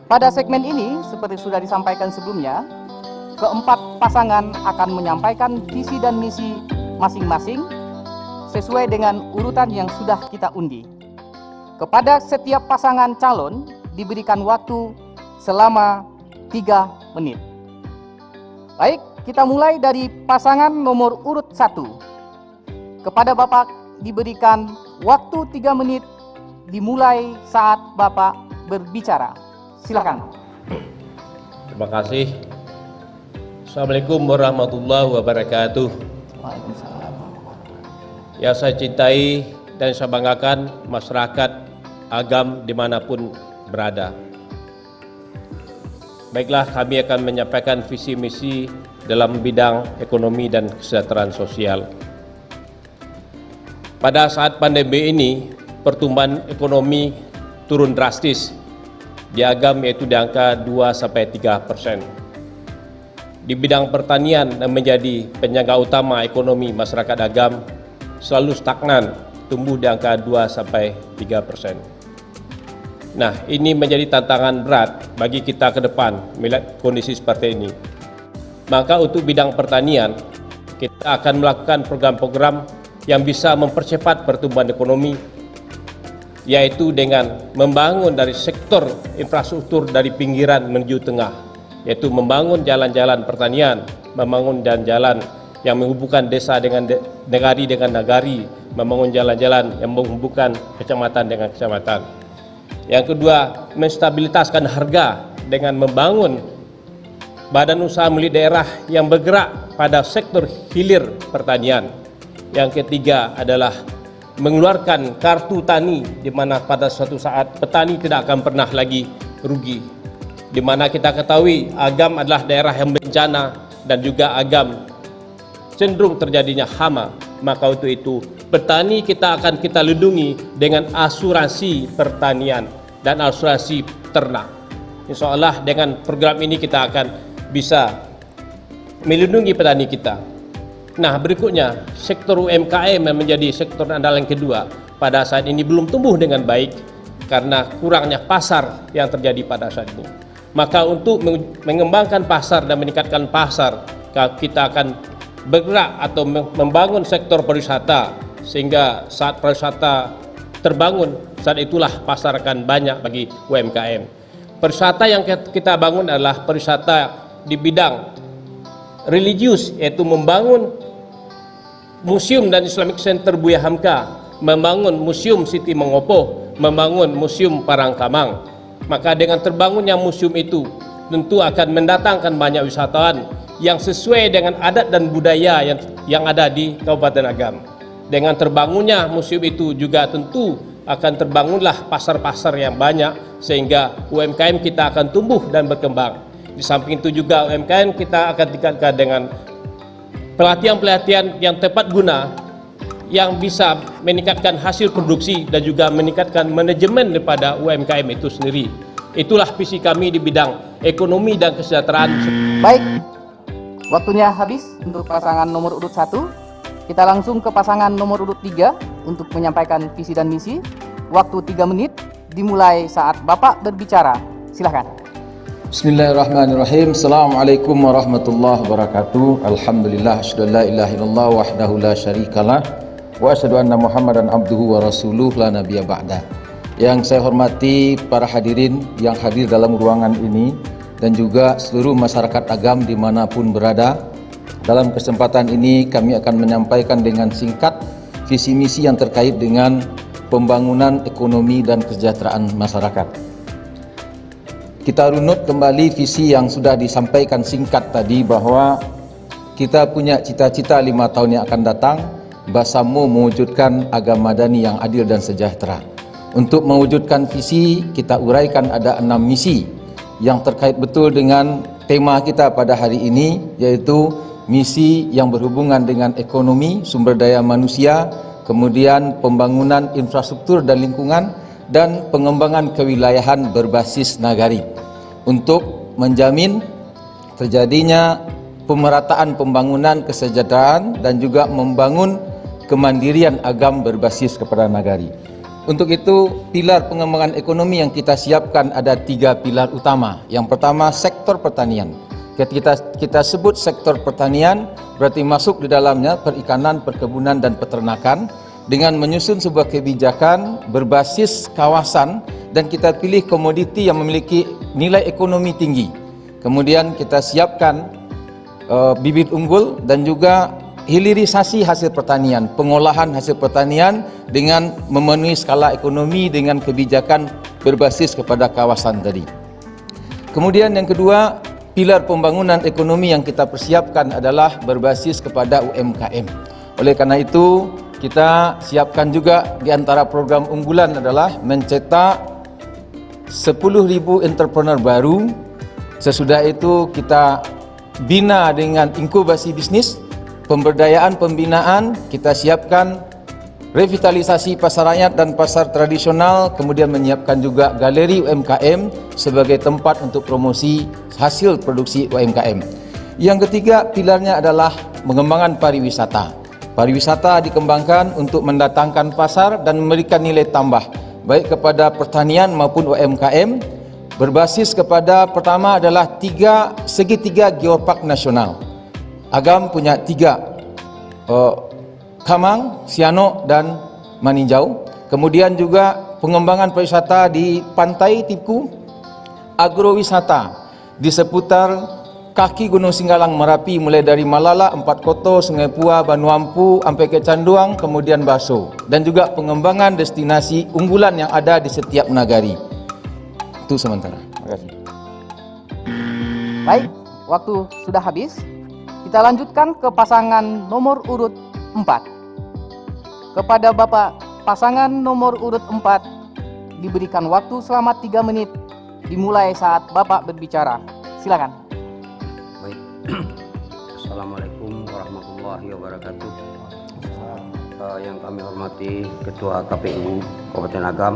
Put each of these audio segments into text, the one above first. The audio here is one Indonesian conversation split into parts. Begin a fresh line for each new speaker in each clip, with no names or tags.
Pada segmen ini, seperti sudah disampaikan sebelumnya, keempat pasangan akan menyampaikan visi dan misi masing-masing sesuai dengan urutan yang sudah kita undi. Kepada setiap pasangan calon diberikan waktu selama 3 menit. Baik, kita mulai dari pasangan nomor urut 1. Kepada Bapak diberikan waktu 3 menit dimulai saat Bapak berbicara. Silakan.
Terima kasih. Assalamualaikum warahmatullahi wabarakatuh.
Waalaikumsalam.
Yang saya cintai dan saya banggakan masyarakat Agam dimanapun berada. Baiklah, kami akan menyampaikan visi misi dalam bidang ekonomi dan kesejahteraan sosial. Pada saat pandemi ini, pertumbuhan ekonomi turun drastis di Agam, yaitu di angka 2-3%. Di bidang pertanian yang menjadi penyangga utama ekonomi masyarakat Agam selalu stagnan, tumbuh di angka 2-3%. Nah, ini menjadi tantangan berat bagi kita ke depan melihat kondisi seperti ini. Maka untuk bidang pertanian, kita akan melakukan program-program yang bisa mempercepat pertumbuhan ekonomi, yaitu dengan membangun dari sektor infrastruktur dari pinggiran menuju tengah, yaitu membangun jalan-jalan pertanian, membangun jalan-jalan yang menghubungkan desa dengan negari dengan nagari, membangun jalan-jalan yang menghubungkan kecamatan dengan kecamatan. Yang kedua, menstabilitaskan harga dengan membangun badan usaha milik daerah yang bergerak pada sektor hilir pertanian. Yang ketiga adalah mengeluarkan kartu tani, di mana pada suatu saat petani tidak akan pernah lagi rugi. Di mana kita ketahui Agam adalah daerah yang bencana dan juga Agam cenderung terjadinya hama. Maka untuk itu petani kita akan kita lindungi dengan asuransi pertanian dan asuransi ternak. Insya Allah dengan program ini kita akan bisa melindungi petani kita. Nah, berikutnya sektor UMKM yang menjadi sektor andalan kedua pada saat ini belum tumbuh dengan baik karena kurangnya pasar yang terjadi pada saat ini. Maka untuk mengembangkan pasar dan meningkatkan pasar, kita akan bergerak atau membangun sektor pariwisata sehingga saat pariwisata terbangun, saat itulah pasar akan banyak bagi UMKM. Pariwisata yang kita bangun adalah pariwisata di bidang religius, yaitu membangun Museum dan Islamic Center Buya Hamka, membangun Museum Siti Mengopo, membangun Museum Parangkamang. Maka dengan terbangunnya museum itu tentu akan mendatangkan banyak wisatawan yang sesuai dengan adat dan budaya yang ada di Kabupaten Agam. Dengan terbangunnya museum itu juga tentu akan terbangunlah pasar-pasar yang banyak sehingga UMKM kita akan tumbuh dan berkembang. Di samping itu juga UMKM kita akan tingkatkan dengan pelatihan-pelatihan yang tepat guna yang bisa meningkatkan hasil produksi dan juga meningkatkan manajemen daripada UMKM itu sendiri. Itulah visi kami di bidang ekonomi dan kesejahteraan.
Baik, waktunya habis untuk pasangan nomor urut 1. Kita langsung ke pasangan nomor urut 3 untuk menyampaikan visi dan misi. Waktu 3 menit dimulai saat Bapak berbicara. Silakan.
Bismillahirrahmanirrahim. Assalamualaikum warahmatullahi wabarakatuh. Alhamdulillah, asyhadu an la ilaha illallah wahdahu la syarikalah wa asyhadu anna Muhammadan abduhu wa rasuluh la nabiyya ba'da. Yang saya hormati para hadirin yang hadir dalam ruangan ini dan juga seluruh masyarakat Agam dimanapun berada. Dalam kesempatan ini kami akan menyampaikan dengan singkat visi misi yang terkait dengan pembangunan ekonomi dan kesejahteraan masyarakat. Kita runut kembali visi yang sudah disampaikan singkat tadi, bahwa kita punya cita-cita 5 tahun yang akan datang, Basamu mewujudkan agama madani yang adil dan sejahtera. Untuk mewujudkan visi, kita uraikan ada 6 misi yang terkait betul dengan tema kita pada hari ini, yaitu misi yang berhubungan dengan ekonomi, sumber daya manusia, kemudian pembangunan infrastruktur dan lingkungan, dan pengembangan kewilayahan berbasis nagari untuk menjamin terjadinya pemerataan pembangunan kesejahteraan dan juga membangun kemandirian agam berbasis kepada nagari. Untuk itu, pilar pengembangan ekonomi yang kita siapkan ada 3 pilar utama. Yang pertama, sektor pertanian. Ketika kita sebut sektor pertanian, berarti masuk di dalamnya perikanan, perkebunan, dan peternakan dengan menyusun sebuah kebijakan berbasis kawasan dan kita pilih komoditi yang memiliki nilai ekonomi tinggi. Kemudian kita siapkan bibit unggul dan juga hilirisasi hasil pertanian, pengolahan hasil pertanian dengan memenuhi skala ekonomi dengan kebijakan berbasis kepada kawasan tadi. Kemudian yang kedua, pilar pembangunan ekonomi yang kita persiapkan adalah berbasis kepada UMKM. Oleh karena itu, kita siapkan juga di antara program unggulan adalah mencetak 10.000 entrepreneur baru. Sesudah itu kita bina dengan inkubasi bisnis, pemberdayaan pembinaan, kita siapkan revitalisasi pasar rakyat dan pasar tradisional, kemudian menyiapkan juga galeri UMKM sebagai tempat untuk promosi hasil produksi UMKM. Yang ketiga pilarnya adalah pengembangan pariwisata. Pariwisata dikembangkan untuk mendatangkan pasar dan memberikan nilai tambah baik kepada pertanian maupun UMKM berbasis kepada pertama adalah segitiga geopark nasional. Agam punya 3, Kamang, Sianok, dan Maninjau. Kemudian juga pengembangan pariwisata di Pantai Tipku, agrowisata di seputar kaki Gunung Singgalang Merapi mulai dari Malala, Empat Koto, Sungai Pua, Banuampu, sampai ke Canduang, kemudian Baso, dan juga pengembangan destinasi unggulan yang ada di setiap nagari. Itu sementara. Terima kasih.
Baik, waktu sudah habis. Kita lanjutkan ke pasangan nomor urut 4. Kepada Bapak pasangan nomor urut 4 diberikan waktu selama 3 menit dimulai saat Bapak berbicara. Silakan.
Baik. Assalamualaikum warahmatullahi wabarakatuh. Yang kami hormati Ketua KPU Kabupaten Agam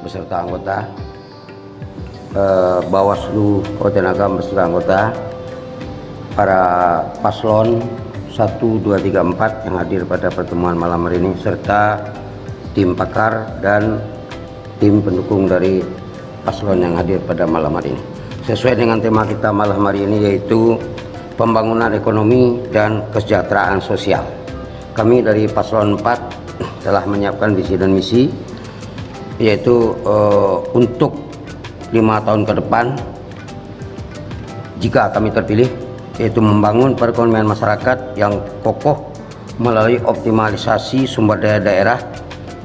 beserta anggota, Bawaslu Kabupaten Agam beserta anggota, para paslon 1, 2, 3, 4 yang hadir pada pertemuan malam hari ini, serta tim pakar dan tim pendukung dari paslon yang hadir pada malam hari ini. Sesuai dengan tema kita malam hari ini, yaitu pembangunan ekonomi dan kesejahteraan sosial. Kami dari paslon 4 telah menyiapkan visi dan misi, yaitu untuk 5 tahun ke depan jika kami terpilih, yaitu membangun perekonomian masyarakat yang kokoh melalui optimalisasi sumber daya daerah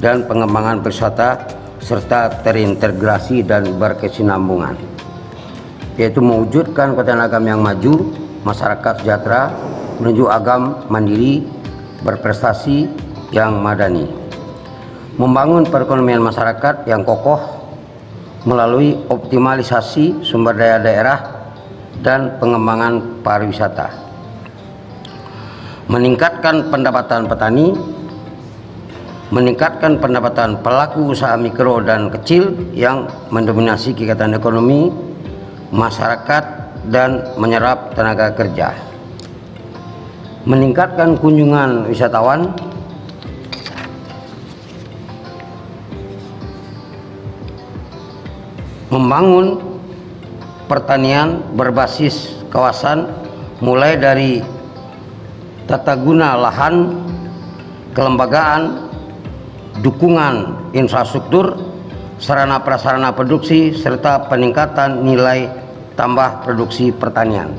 dan pengembangan pariwisata serta terintegrasi dan berkesinambungan, yaitu mewujudkan Kabupaten Agam yang maju, masyarakat sejahtera, menuju Agam mandiri, berprestasi yang madani. Membangun perekonomian masyarakat yang kokoh melalui optimalisasi sumber daya daerah dan pengembangan pariwisata. Meningkatkan pendapatan petani, meningkatkan pendapatan pelaku usaha mikro dan kecil yang mendominasi kegiatan ekonomi masyarakat dan menyerap tenaga kerja. Meningkatkan kunjungan wisatawan, membangun pertanian berbasis kawasan mulai dari tata guna lahan, kelembagaan, dukungan infrastruktur, sarana prasarana produksi, serta peningkatan nilai tambah produksi pertanian.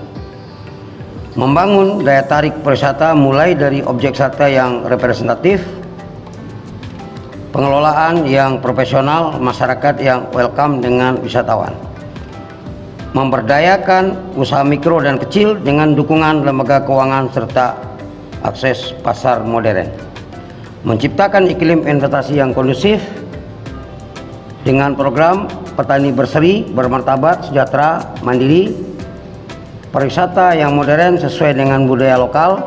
Membangun daya tarik pariwisata mulai dari objek wisata yang representatif, pengelolaan yang profesional, masyarakat yang welcome dengan wisatawan. Memberdayakan usaha mikro dan kecil dengan dukungan lembaga keuangan serta akses pasar modern. Menciptakan iklim investasi yang kondusif dengan program petani berseri, bermartabat, sejahtera, mandiri, pariwisata yang modern sesuai dengan budaya lokal,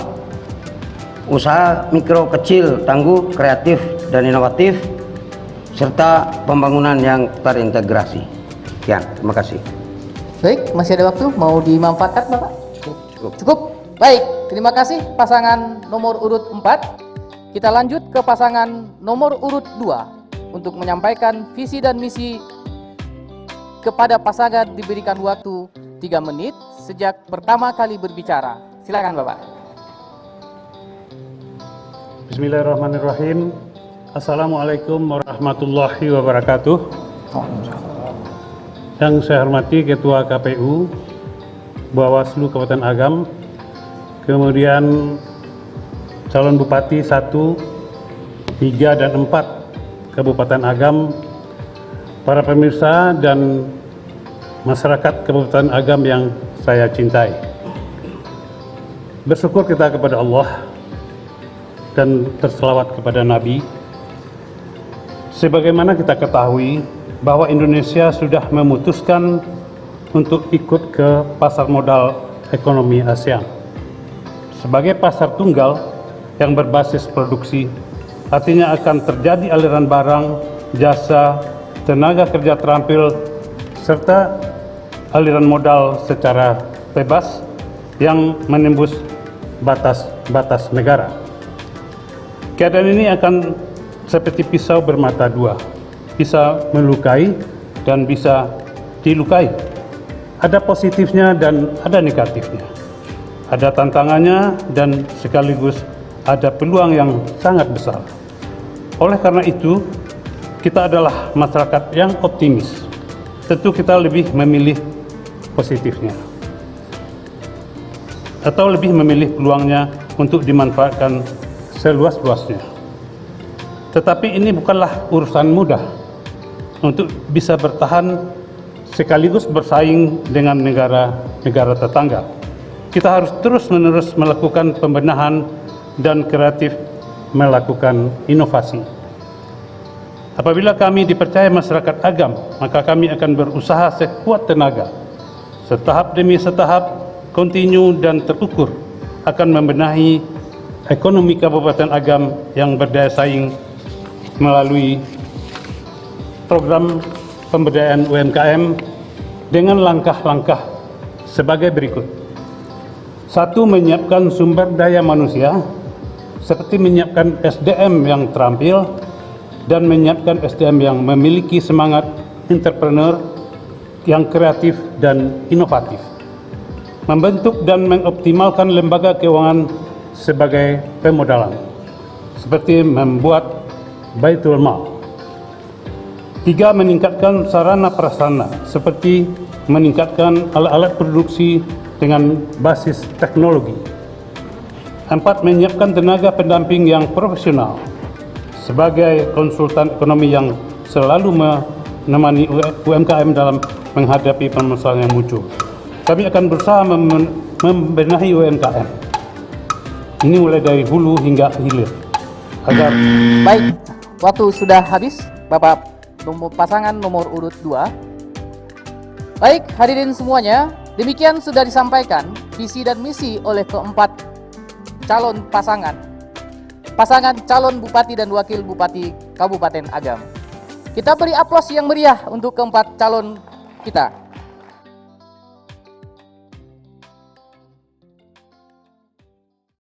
usaha mikro kecil tangguh, kreatif dan inovatif, serta pembangunan yang terintegrasi. Sekian, terima kasih.
Baik, masih ada waktu, mau dimanfaatkan Bapak?
Cukup.
Cukup. Baik, terima kasih pasangan nomor urut 4. Kita lanjut ke pasangan nomor urut 2 untuk menyampaikan visi dan misi. Kepada pasangan diberikan waktu 3 menit sejak pertama kali berbicara. Silakan Bapak.
Bismillahirrahmanirrahim. Assalamualaikum warahmatullahi wabarakatuh. Yang saya hormati Ketua KPU Bawaslu Kabupaten Agam, kemudian calon Bupati 1, 3, dan 4 Kabupaten Agam, para pemirsa dan masyarakat Kabupaten Agam yang saya cintai. Bersyukur kita kepada Allah dan terselawat kepada Nabi. Sebagaimana kita ketahui bahwa Indonesia sudah memutuskan untuk ikut ke pasar modal ekonomi ASEAN. Sebagai pasar tunggal yang berbasis produksi, artinya akan terjadi aliran barang, jasa, tenaga kerja terampil, serta aliran modal secara bebas yang menembus batas-batas negara. Keadaan ini akan seperti pisau bermata dua, bisa melukai dan bisa dilukai. Ada positifnya dan ada negatifnya. Ada tantangannya dan sekaligus ada peluang yang sangat besar. Oleh karena itu, kita adalah masyarakat yang optimis. Tentu kita lebih memilih positifnya, atau lebih memilih peluangnya untuk dimanfaatkan seluas-luasnya. Tetapi ini bukanlah urusan mudah untuk bisa bertahan sekaligus bersaing dengan negara-negara tetangga. Kita harus terus-menerus melakukan pembenahan dan kreatif melakukan inovasi. Apabila kami dipercaya masyarakat Agam, maka kami akan berusaha sekuat tenaga, setahap demi setahap, kontinu dan terukur, akan membenahi ekonomi Kabupaten Agam yang berdaya saing melalui program pemberdayaan UMKM dengan langkah-langkah sebagai berikut. 1. Menyiapkan sumber daya manusia, seperti menyiapkan SDM yang terampil dan menyiapkan SDM yang memiliki semangat entrepreneur yang kreatif dan inovatif. Membentuk dan mengoptimalkan lembaga keuangan sebagai pemodalan, seperti membuat Baitul Mal. 3. Meningkatkan sarana prasarana, seperti meningkatkan alat-alat produksi dengan basis teknologi. 4. Menyiapkan tenaga pendamping yang profesional sebagai konsultan ekonomi yang selalu menemani UMKM dalam menghadapi permasalahan yang muncul. Kami akan berusaha membenahi UMKM. Ini mulai dari hulu hingga hilir. Agar
Baik, waktu sudah habis, Bapak pasangan nomor urut 2. Baik, hadirin semuanya, demikian sudah disampaikan visi dan misi oleh keempat calon pasangan calon Bupati dan Wakil Bupati Kabupaten Agam. Kita beri aplaus yang meriah untuk keempat calon kita.